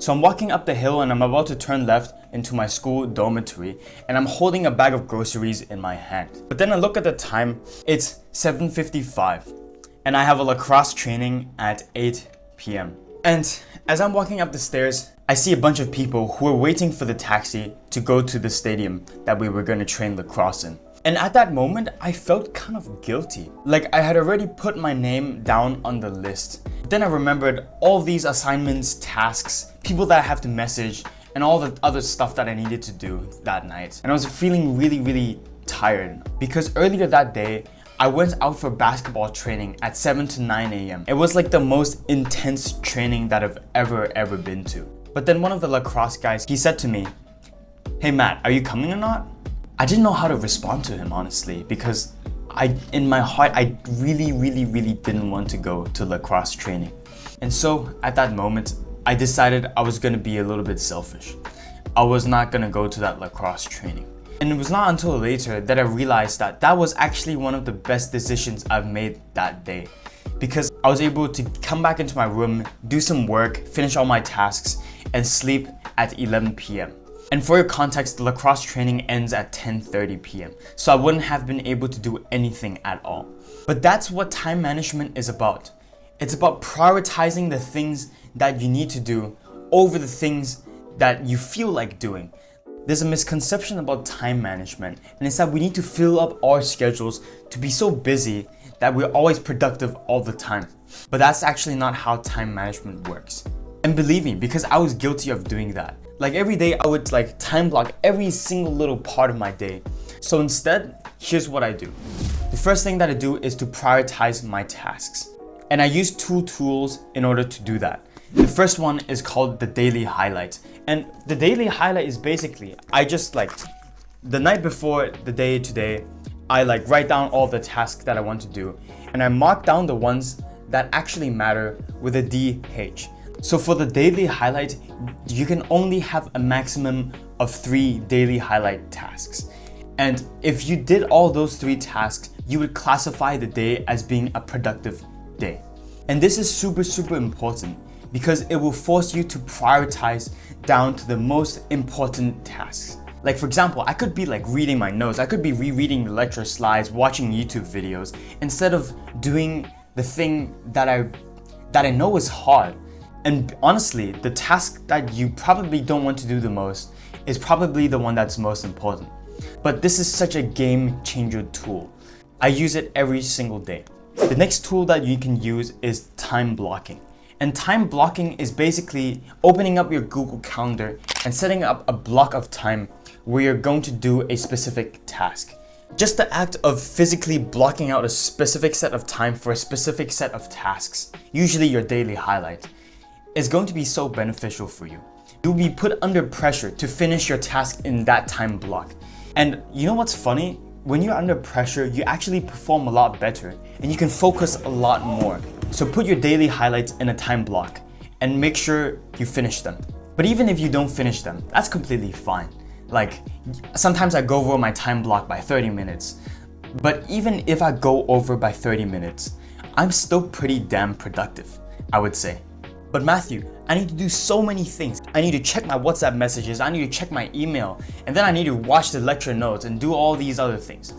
So I'm walking up the hill and I'm about to turn left into my school dormitory and I'm holding a bag of groceries in my hand. But then I look at the time, it's 7:55 and I have a lacrosse training at 8 p.m. And as I'm walking up the stairs, I see a bunch of people who are waiting for the taxi to go to the stadium that we were going to train lacrosse in. And at that moment, I felt kind of guilty. Like I had already put my name down on the list. Then I remembered all these assignments, tasks, people that I have to message, and all the other stuff that I needed to do that night. And I was feeling really tired because earlier that day, I went out for basketball training at 7 to 9 a.m. It was like the most intense training that I've ever been to. But then one of the lacrosse guys, he said to me, "Hey Matt, are you coming or not?" I didn't know how to respond to him, honestly, because in my heart, I really didn't want to go to lacrosse training. And so at that moment, I decided I was gonna be a little bit selfish. I was not gonna go to that lacrosse training. And it was not until later that I realized that that was actually one of the best decisions I've made that day. Because I was able to come back into my room, do some work, finish all my tasks, and sleep at 11 p.m. And for your context, the lacrosse training ends at 10:30 p.m. So I wouldn't have been able to do anything at all. But that's what time management is about. It's about prioritizing the things that you need to do over the things that you feel like doing. There's a misconception about time management, and it's that we need to fill up our schedules to be so busy that we're always productive all the time. But that's actually not how time management works. And believe me, because I was guilty of doing that. Like every day I would time block every single little part of my day. So instead, here's what I do. The first thing that I do is to prioritize my tasks. And I use two tools in order to do that. The first one is called the daily highlight. And the daily highlight is basically, I just the night before the day today, I write down all the tasks that I want to do. And I mark down the ones that actually matter with a DH. So for the daily highlight, you can only have a maximum of 3 daily highlight tasks. And if you did all those 3 tasks, you would classify the day as being a productive day. And this is super important because it will force you to prioritize down to the most important tasks. Like for example, I could be reading my notes, I could be rereading the lecture slides, watching YouTube videos, instead of doing the thing that I know is hard. And honestly, the task that you probably don't want to do the most is probably the one that's most important. But this is such a game changer tool. I use it every single day. The next tool that you can use is time blocking. And time blocking is basically opening up your Google Calendar and setting up a block of time where you're going to do a specific task. Just the act of physically blocking out a specific set of time for a specific set of tasks, usually your daily highlight, is going to be so beneficial for you. You'll be put under pressure to finish your task in that time block. And you know what's funny? When you're under pressure, you actually perform a lot better and you can focus a lot more. So put your daily highlights in a time block and make sure you finish them. But even if you don't finish them, that's completely fine. Sometimes I go over my time block by 30 minutes. But even if I go over by 30 minutes, I'm still pretty damn productive, I would say. But Matthew, I need to do so many things. I need to check my WhatsApp messages, I need to check my email, and then I need to watch the lecture notes and do all these other things.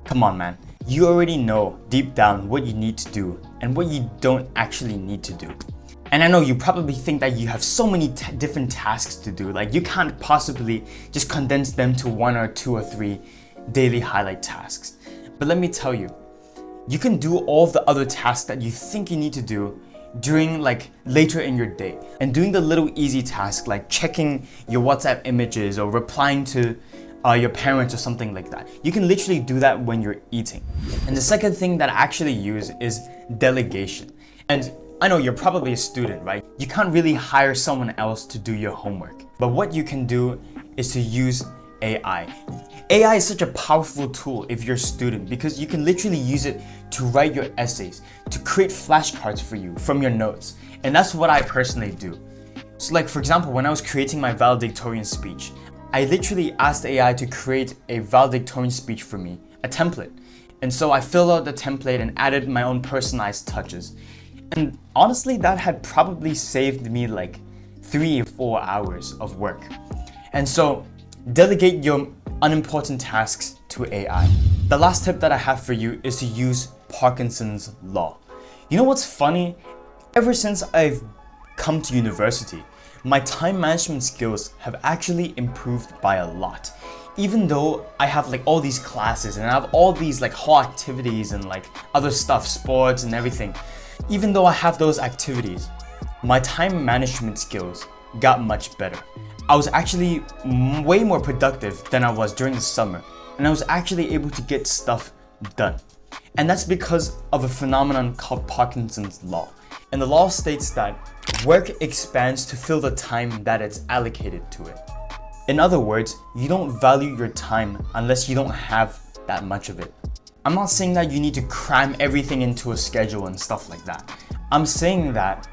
Come on, man. You already know deep down what you need to do and what you don't actually need to do. And I know you probably think that you have so many different tasks to do, you can't possibly just condense them to 1 or 2 or 3 daily highlight tasks. But let me tell you, you can do all of the other tasks that you think you need to do during later in your day, and doing the little easy tasks like checking your WhatsApp images or replying to your parents or something like that. You can literally do that when you're eating. And the second thing that I actually use is delegation. And I know you're probably a student, right? You can't really hire someone else to do your homework. But what you can do is to use AI. AI is such a powerful tool if you're a student because you can literally use it to write your essays, to create flashcards for you from your notes. And that's what I personally do. So for example, when I was creating my valedictorian speech, I literally asked AI to create a valedictorian speech for me, a template. And so I filled out the template and added my own personalized touches. And honestly, that had probably saved me 3 or 4 hours of work. And so delegate your unimportant tasks to AI. The last tip that I have for you is to use Parkinson's law. You know what's funny? Ever since I've come to university, my time management skills have actually improved by a lot. Even though I have like all these classes and I have all these like whole activities and like other stuff, sports and everything, even though I have those activities, my time management skills got much better. I was actually way more productive than I was during the summer, and I was actually able to get stuff done. And that's because of a phenomenon called Parkinson's law. And the law states that work expands to fill the time that it's allocated to it. In other words, you don't value your time unless you don't have that much of it. I'm not saying that you need to cram everything into a schedule and stuff like that. I'm saying that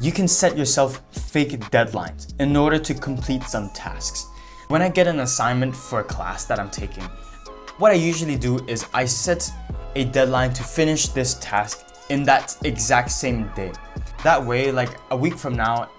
you can set yourself fake deadlines in order to complete some tasks. When I get an assignment for a class that I'm taking, what I usually do is I set a deadline to finish this task in that exact same day. That way, like a week from now,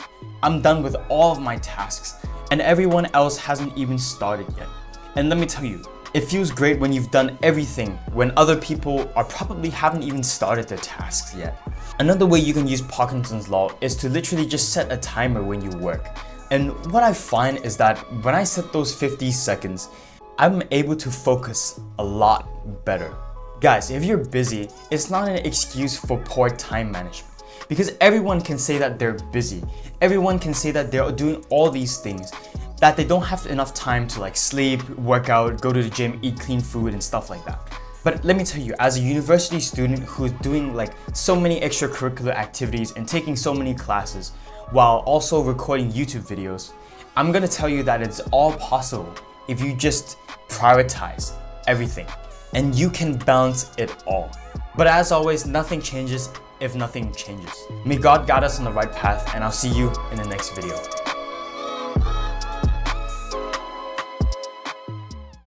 I'm done with all of my tasks and everyone else hasn't even started yet. And let me tell you, it feels great when you've done everything when other people are probably haven't even started their tasks yet. Another way you can use Parkinson's law is to literally just set a timer when you work. And what I find is that when I set those 50 seconds, I'm able to focus a lot better. Guys, if you're busy, it's not an excuse for poor time management. Because everyone can say that they're busy. Everyone can say that they're doing all these things, that they don't have enough time to like sleep, work out, go to the gym, eat clean food and stuff like that. But let me tell you, as a university student who's doing like so many extracurricular activities and taking so many classes while also recording YouTube videos, I'm gonna tell you that it's all possible if you just prioritize everything and you can balance it all. But as always, nothing changes if nothing changes. May God guide us on the right path, and I'll see you in the next video.